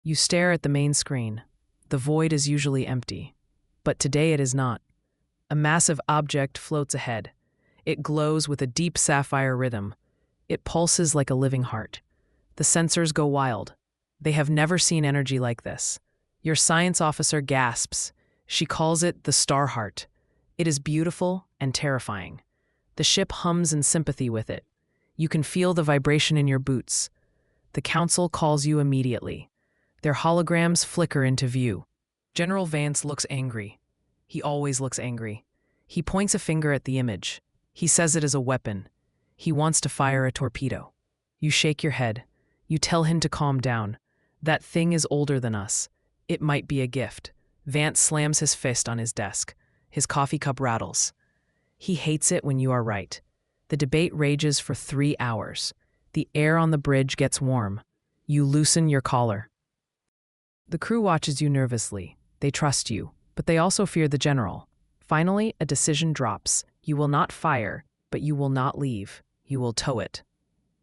You stare at the main screen. The void is usually empty. But today it is not. A massive object floats ahead. It glows with a deep sapphire rhythm. It pulses like a living heart. The sensors go wild. They have never seen energy like this. Your science officer gasps. She calls it the Star Heart. It is beautiful and terrifying. The ship hums in sympathy with it. You can feel the vibration in your boots. The council calls you immediately. Their holograms flicker into view. General Vance looks angry. He always looks angry. He points a finger at the image. He says it is a weapon. He wants to fire a torpedo. You shake your head. You tell him to calm down. That thing is older than us. It might be a gift. Vance slams his fist on his desk. His coffee cup rattles. He hates it when you are right. The debate rages for 3 hours. The air on the bridge gets warm. You loosen your collar. The crew watches you nervously. They trust you, but they also fear the general. Finally, a decision drops. You will not fire, but you will not leave. You will tow it.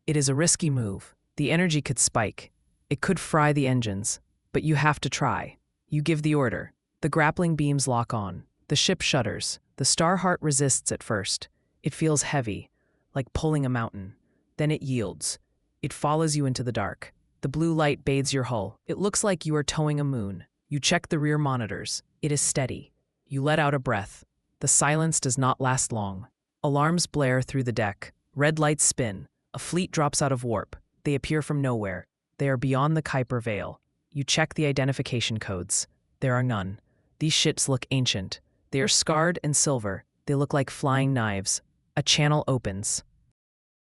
It is a risky move. The energy could spike. It could fry the engines, but you have to try. You give the order. The grappling beams lock on. The ship shudders. The Star Heart resists at first. It feels heavy, like pulling a mountain. Then it yields. It follows you into the dark. The blue light bathes your hull. It looks like you are towing a moon. You check the rear monitors. It is steady. You let out a breath. The silence does not last long. Alarms blare through the deck. Red lights spin. A fleet drops out of warp. They appear from nowhere. They are beyond the Kuiper Veil. You check the identification codes. There are none. These ships look ancient. They are scarred and silver. They look like flying knives. A channel opens.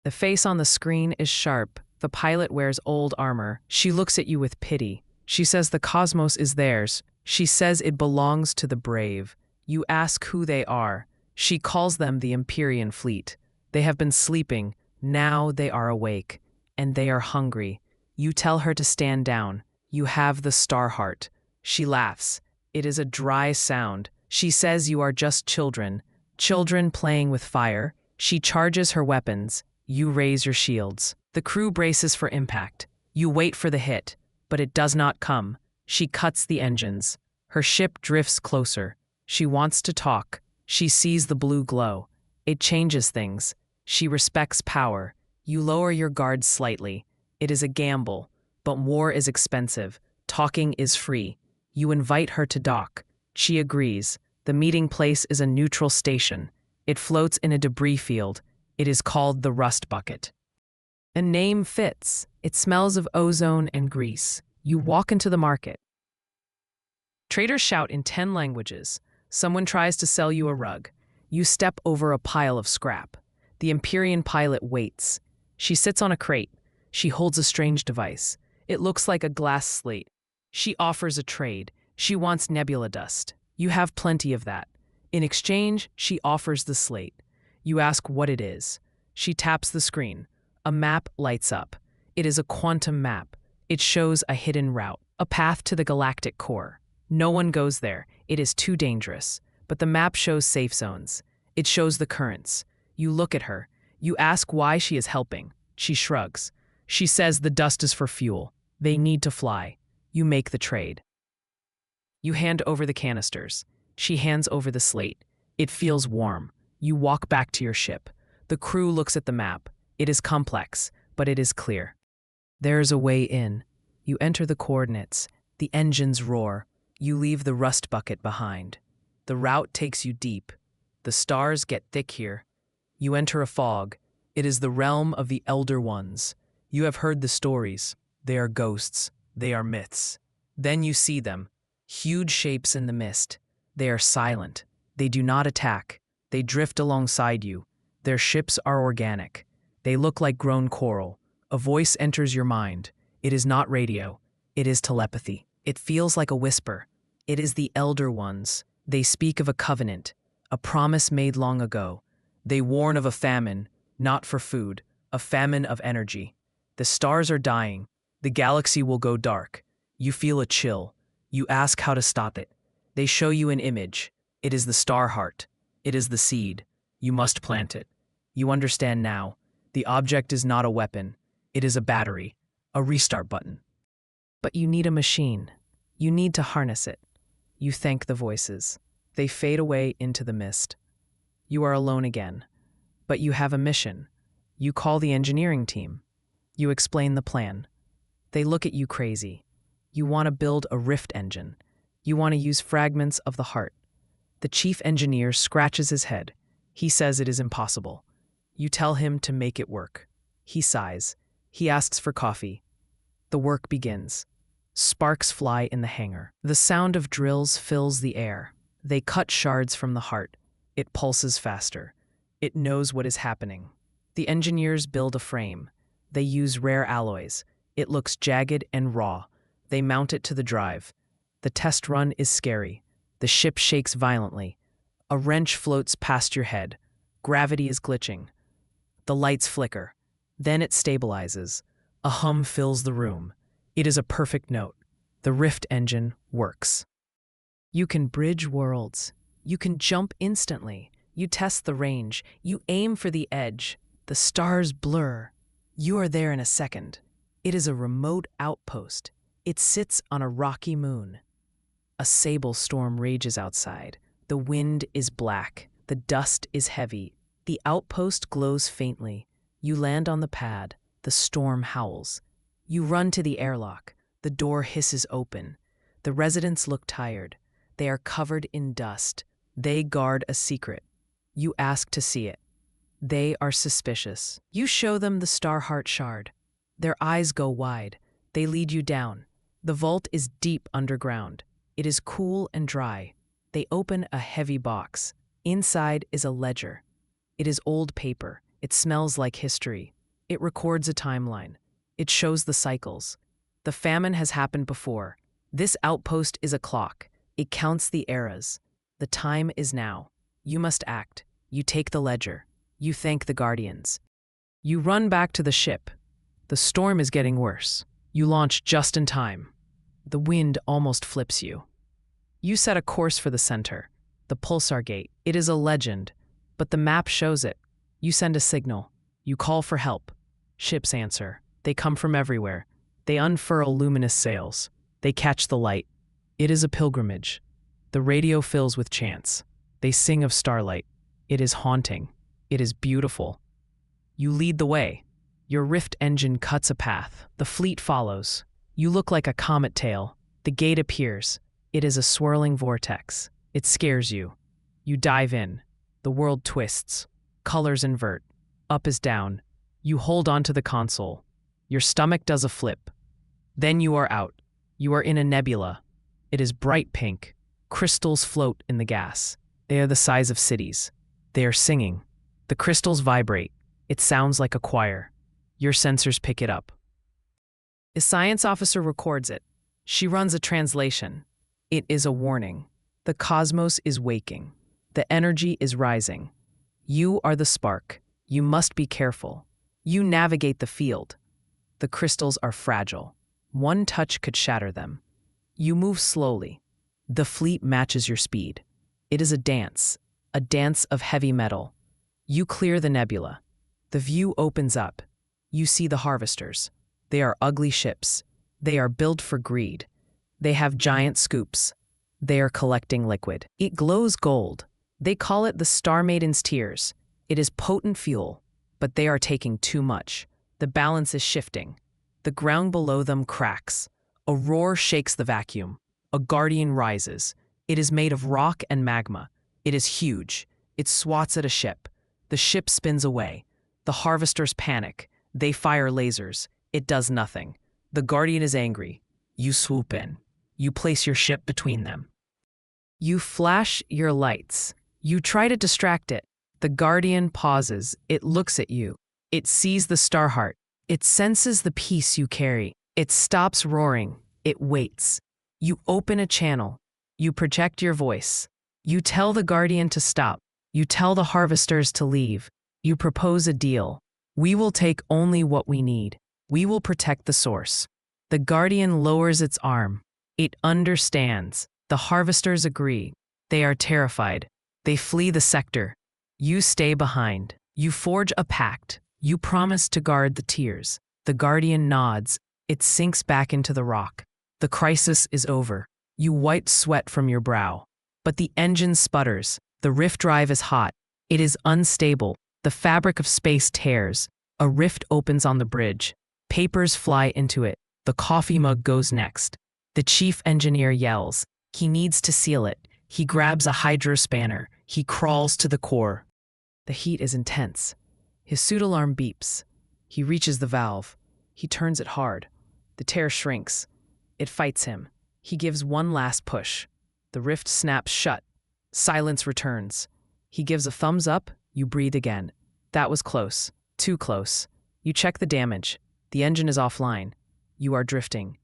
The face on the screen is sharp. The pilot wears old armor. She looks at you with pity. She says the cosmos is theirs. She says it belongs to the brave. You ask who they are. She calls them the Empyrean Fleet. They have been sleeping. Now they are awake. And they are hungry. You tell her to stand down. You have the Star Heart. She laughs. It is a dry sound. She says you are just children. Children playing with fire. She charges her weapons. You raise your shields. The crew braces for impact. You wait for the hit, but it does not come. She cuts the engines. Her ship drifts closer. She wants to talk. She sees the blue glow. It changes things. She respects power. You lower your guard slightly. It is a gamble, but war is expensive. Talking is free. You invite her to dock. She agrees. The meeting place is a neutral station. It floats in a debris field. It is called the Rust Bucket. A name fits. It smells of ozone and grease. You walk into the market. Traders shout in 10 languages. Someone tries to sell you a rug. You step over a pile of scrap. The Empyrean pilot waits. She sits on a crate. She holds a strange device. It looks like a glass slate. She offers a trade. She wants nebula dust. You have plenty of that. In exchange, she offers the slate. You ask what it is. She taps the screen. A map lights up. It is a quantum map. It shows a hidden route, a path to the galactic core. No one goes there. It is too dangerous. But the map shows safe zones. It shows the currents. You look at her. You ask why she is helping. She shrugs. She says the dust is for fuel. They need to fly. You make the trade. You hand over the canisters. She hands over the slate. It feels warm. You walk back to your ship. The crew looks at the map. It is complex, but it is clear. There is a way in. You enter the coordinates. The engines roar. You leave the rust bucket behind. The route takes you deep. The stars get thick here. You enter a fog. It is the realm of the Elder Ones. You have heard the stories. They are ghosts. They are myths. Then you see them. Huge shapes in the mist. They are silent. They do not attack. They drift alongside you. Their ships are organic. They look like grown coral. A voice enters your mind. It is not radio. It is telepathy. It feels like a whisper. It is the Elder Ones. They speak of a covenant, a promise made long ago. They warn of a famine, not for food, a famine of energy. The stars are dying. The galaxy will go dark. You feel a chill. You ask how to stop it. They show you an image. It is the Star Heart. It is the seed. You must plant it. You understand now. The object is not a weapon. It is a battery, a restart button. But you need a machine. You need to harness it. You thank the voices. They fade away into the mist. You are alone again. But you have a mission. You call the engineering team. You explain the plan. They look at you crazy. You want to build a rift engine. You want to use fragments of the heart. The chief engineer scratches his head. He says it is impossible. You tell him to make it work. He sighs. He asks for coffee. The work begins. Sparks fly in the hangar. The sound of drills fills the air. They cut shards from the heart. It pulses faster. It knows what is happening. The engineers build a frame. They use rare alloys. It looks jagged and raw. They mount it to the drive. The test run is scary. The ship shakes violently. A wrench floats past your head. Gravity is glitching. The lights flicker. Then it stabilizes. A hum fills the room. It is a perfect note. The rift engine works. You can bridge worlds. You can jump instantly. You test the range. You aim for the edge. The stars blur. You are there in a second. It is a remote outpost. It sits on a rocky moon. A sable storm rages outside. The wind is black. The dust is heavy. The outpost glows faintly. You land on the pad. The storm howls. You run to the airlock. The door hisses open. The residents look tired. They are covered in dust. They guard a secret. You ask to see it. They are suspicious. You show them the Starheart shard. Their eyes go wide. They lead you down. The vault is deep underground. It is cool and dry. They open a heavy box. Inside is a ledger. It is old paper. It smells like history. It records a timeline. It shows the cycles. The famine has happened before. This outpost is a clock. It counts the eras. The time is now. You must act. You take the ledger. You thank the guardians. You run back to the ship. The storm is getting worse. You launch just in time. The wind almost flips you. You set a course for the center, the pulsar gate. It is a legend, but the map shows it. You send a signal. You call for help. Ships answer. They come from everywhere. They unfurl luminous sails. They catch the light. It is a pilgrimage. The radio fills with chants. They sing of starlight. It is haunting. It is beautiful. You lead the way. Your rift engine cuts a path. The fleet follows. You look like a comet tail. The gate appears. It is a swirling vortex. It scares you. You dive in. The world twists. Colors invert. Up is down. You hold onto the console. Your stomach does a flip. Then you are out. You are in a nebula. It is bright pink. Crystals float in the gas. They are the size of cities. They are singing. The crystals vibrate. It sounds like a choir. Your sensors pick it up. A science officer records it. She runs a translation. It is a warning. The cosmos is waking. The energy is rising. You are the spark. You must be careful. You navigate the field. The crystals are fragile. One touch could shatter them. You move slowly. The fleet matches your speed. It is a dance of heavy metal. You clear the nebula. The view opens up. You see the harvesters. They are ugly ships. They are built for greed. They have giant scoops. They are collecting liquid. It glows gold. They call it the Star Maiden's tears. It is potent fuel, but they are taking too much. The balance is shifting. The ground below them cracks. A roar shakes the vacuum. A guardian rises. It is made of rock and magma. It is huge. It swats at a ship. The ship spins away. The harvesters panic. They fire lasers. It does nothing. The guardian is angry. You swoop in. You place your ship between them. You flash your lights. You try to distract it. The guardian pauses. It looks at you. It sees the Starheart. It senses the peace you carry. It stops roaring. It waits. You open a channel. You project your voice. You tell the guardian to stop. You tell the harvesters to leave. You propose a deal. We will take only what we need. We will protect the source. The guardian lowers its arm. It understands. The harvesters agree. They are terrified. They flee the sector. You stay behind. You forge a pact. You promise to guard the tears. The guardian nods. It sinks back into the rock. The crisis is over. You wipe sweat from your brow. But the engine sputters. The rift drive is hot. It is unstable. The fabric of space tears. A rift opens on the bridge. Papers fly into it. The coffee mug goes next. The chief engineer yells. He needs to seal it. He grabs a hydro spanner. He crawls to the core. The heat is intense. His suit alarm beeps. He reaches the valve. He turns it hard. The tear shrinks. It fights him. He gives one last push. The rift snaps shut. Silence returns. He gives a thumbs up. You breathe again. That was close. Too close. You check the damage. The engine is offline. You are drifting.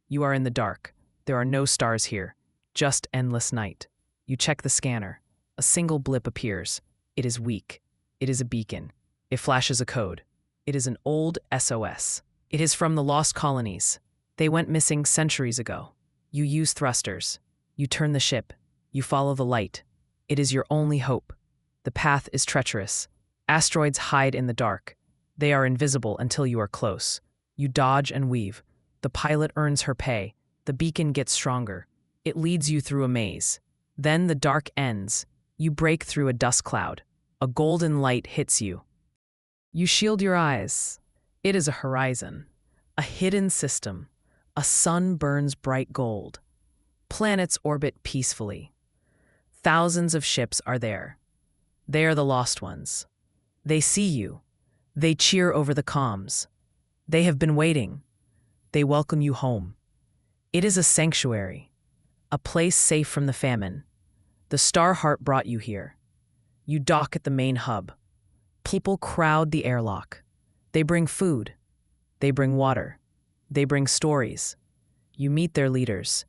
You are in the dark. There are no stars here. Just endless night. You check the scanner. A single blip appears. It is weak. It is a beacon. It flashes a code. It is an old SOS. It is from the lost colonies. They went missing centuries ago. You use thrusters. You turn the ship. You follow the light. It is your only hope. The path is treacherous. Asteroids hide in the dark. They are invisible until you are close. You dodge and weave. The pilot earns her pay. The beacon gets stronger. It leads you through a maze. Then the dark ends. You break through a dust cloud. A golden light hits you. You shield your eyes. It is a horizon. A hidden system. A sun burns bright gold. Planets orbit peacefully. Thousands of ships are there. They are the lost ones. They see you. They cheer over the comms. They have been waiting. They welcome you home. It is a sanctuary, a place safe from the famine. The Star Heart brought you here. You dock at the main hub. People crowd the airlock. They bring food. They bring water. They bring stories. You meet their leaders.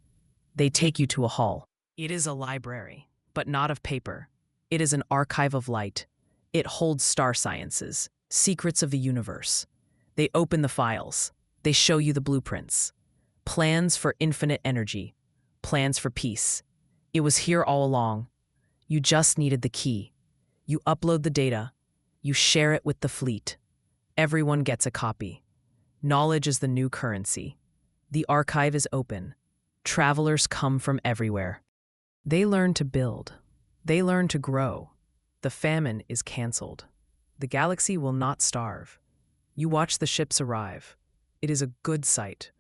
They take you to a hall. It is a library, but not of paper. It is an archive of light. It holds star sciences, secrets of the universe. They open the files. They show you the blueprints. Plans for infinite energy. Plans for peace. It was here all along. You just needed the key. You upload the data. You share it with the fleet. Everyone gets a copy. Knowledge is the new currency. The archive is open. Travelers come from everywhere. They learn to build. They learn to grow. The famine is canceled. The galaxy will not starve. You watch the ships arrive. It is a good sight.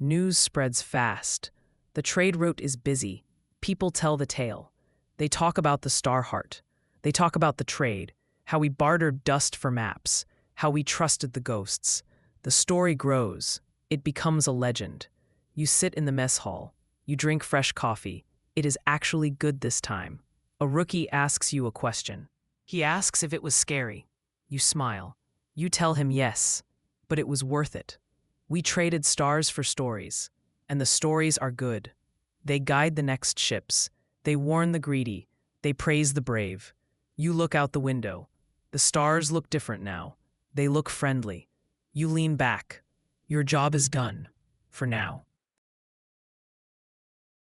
News spreads fast. The trade route is busy. People tell the tale. They talk about the Star Heart. They talk about the trade, how we bartered dust for maps, how we trusted the ghosts. The story grows. It becomes a legend. You sit in the mess hall. You drink fresh coffee. It is actually good this time. A rookie asks you a question. He asks if it was scary. You smile. You tell him yes, but it was worth it. We traded stars for stories, and the stories are good. They guide the next ships. They warn the greedy. They praise the brave. You look out the window. The stars look different now. They look friendly. You lean back. Your job is done. For now.